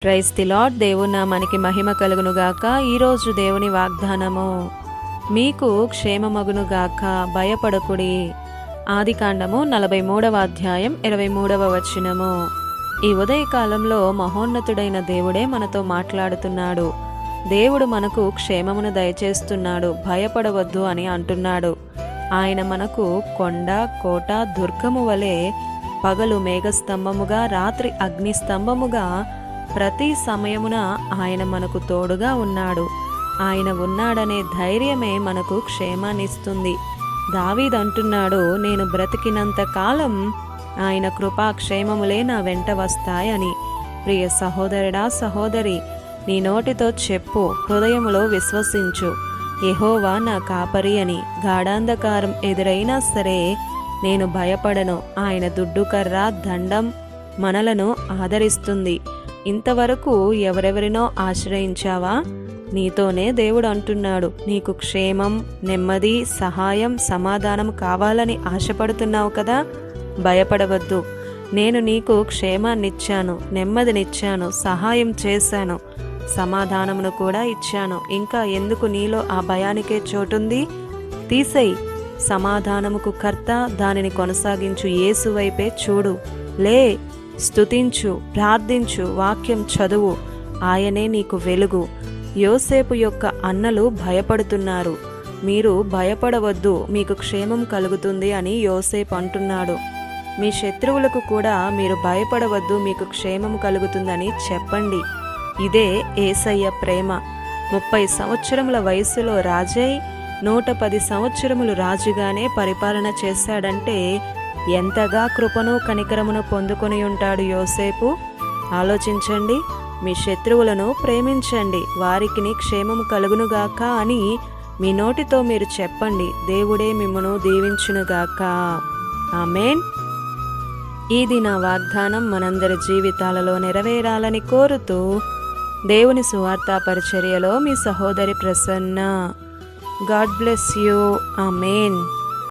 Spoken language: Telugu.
Praise the lord. దేవుని నామానికి మహిమ కలుగునుగాక. ఈరోజు దేవుని వాగ్దానము, మీకు క్షేమమగునుగాక, భయపడకుడి. ఆదికాండము 43వ అధ్యాయం 23వ వచనము. ఈ ఉదయకాలంలో మహోన్నతుడైన దేవుడే మనతో మాట్లాడుతున్నాడు. దేవుడు మనకు క్షేమమును దయచేస్తున్నాడు. భయపడవద్దు అని అంటున్నాడు. ఆయన మనకు కొండ, కోట, దుర్గము వలె పగలు మేఘస్తంభముగా, రాత్రి అగ్నిస్తంభముగా ప్రతి సమయమున ఆయన మనకు తోడుగా ఉన్నాడు. ఆయన ఉన్నాడనే ధైర్యమే మనకు క్షేమాన్నిస్తుంది. దావీదు అంటున్నాడు, నేను బ్రతికినంత కాలం ఆయన కృపాక్షేమములే నా వెంట వస్తాయని. ప్రియ సహోదరుడా, సహోదరి, నీ నోటితో చెప్పు, హృదయములో విశ్వసించు, యెహోవా నా కాపరి అని. గాఢాంధకారం ఎదురైనా సరే నేను భయపడను. ఆయన దుడ్డుకర్ర, దండం మనలను ఆదరిస్తుంది. ఇంతవరకు ఎవరెవరినో ఆశ్రయించావా? నీతోనే దేవుడు అంటున్నాడు, నీకు క్షేమం, నెమ్మది, సహాయం, సమాధానం కావాలని ఆశపడుతున్నావు కదా? భయపడవద్దు. నేను నీకు క్షేమాన్నిచ్చాను, నెమ్మదినిచ్చాను, సహాయం చేశాను, సమాధానమును కూడా ఇచ్చాను. ఇంకా ఎందుకు నీలో ఆ భయానికే చోటుంది? తీసేయి. సమాధానముకు కర్త, దానిని కొనసాగించు యేసు వైపే చూడు. లే, స్తుతించు, ప్రార్థించు, వాక్యం చదువు. ఆయనే నీకు వెలుగు. యోసేపు యొక్క అన్నలు భయపడుతున్నారు. మీరు భయపడవద్దు, మీకు క్షేమం కలుగుతుంది అని యోసేపు అంటున్నాడు. మీ శత్రువులకు కూడా మీరు భయపడవద్దు, మీకు క్షేమం కలుగుతుందని చెప్పండి. ఇదే యేసయ్య ప్రేమ. 30 సంవత్సరముల వయసులో రాజై 110 సంవత్సరములు రాజుగానే పరిపాలన చేశాడంటే ఎంతగా కృపను, కనికరమును పొందుకొని ఉంటాడు యోసేపు. ఆలోచించండి. మీ శత్రువులను ప్రేమించండి, వారికి క్షేమము కలుగునుగాక అని మీ నోటితో మీరు చెప్పండి. దేవుడే మిమ్మును దీవించునుగాక. ఆమేన్. ఈ దిన వాగ్దానం మనందరి జీవితాలలో నెరవేరాలని కోరుతూ దేవుని సువార్తా పరిచర్యలో మీ సహోదరి Prasanna. God bless you. Amen.